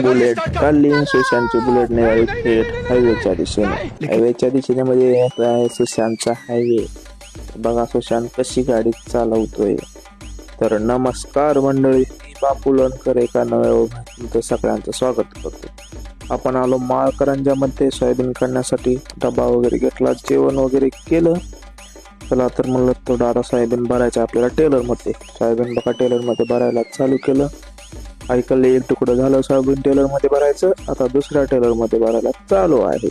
Bullet काढली. सुशांतची bullet निघाली थेट हायवेच्या दिशेने. हायवेच्या दिशेने आहे सुशांतचा हायवे. बघा सुशांत कशी गाडी चालवतोय. तर नमस्कार मंडळी, मी बापू लोणकर एका नव्या तुमचं सगळ्यांचं स्वागत करतो. आपण आलो माळकरंजामध्ये सोयाबीन काढण्यासाठी. डबा वगैरे घेतला, जेवण वगैरे केलं. चला तर म्हणलं थोडा सोयाबीन भरायचं आपल्याला टेलरमध्ये. सोयाबीन बघा टेलरमध्ये भरायला चालू केलं. ऐकलं एक तुकडं झालं सोयाबीन टेलरमध्ये भरायचं. आता दुसऱ्या टेलरमध्ये भरायला चालू आहे.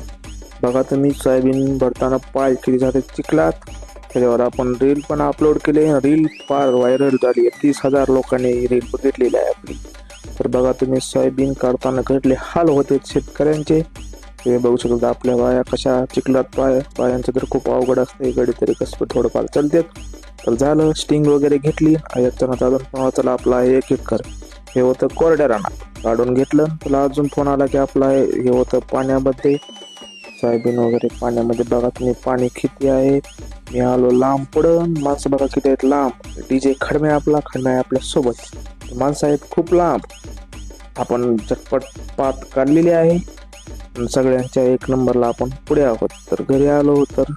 बघा तुम्ही सोयाबीन भरताना पाय किती जाते चिखलात. त्याच्यावर आपण रील पण अपलोड केले. रील फार व्हायरल झाली. 30,000 लोकांनी रील बघितलेली आहे आपली. तर बघा तुम्ही सोयाबीन काढताना कसले हाल होते शेतकऱ्यांचे. ते बघू शकता आपल्या बाया कशा चिखलात पायांचं तर खूप अवघड असते. गडी तरी कसं थोडंफार चालतात. तर झालं स्टिंग वगैरे घेतली. याच्यानं अजून फोन वाचला आपला 1 एकर. हे होतं कोरड्या रानात काढून घेतलं. तुला अजून फोन आला की आपला हे होतं पाण्यामध्ये. सोयाबीन वगैरे पाण्यामध्ये बघा तुम्ही पाणी किती आहे. मी आलो लांब पुढं. माणसं बघा किती आहेत लांब. डीजे खडमे आहे आपल्या सोबत. माणसं आहेत खूप लांब. आपण झटपट पात काढलेली आहे. सगळ्यांच्या 1 नंबरला आपण पुढे आहोत. तर घरी आलो तर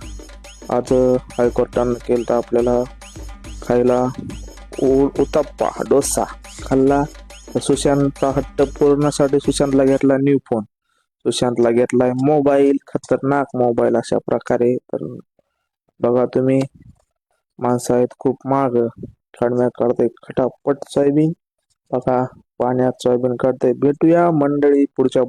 आज हायकोर्टानं केलं तर आपल्याला खायला उत्तप्पा डोसा खाल्ला. सुशांतचा हट्ट पूर्णसाठी सुशांतला घेतला न्यू फोन. सुशांतला घेतलाय मोबाईल, खतरनाक मोबाईल अशा प्रकारे. तर बघा तुम्ही माणसं आहेत खूप माग. खडम्या काढते खटापट सोयाबीन. बघा पाण्यात सोयाबीन काढते. भेटूया मंडळी पुढच्या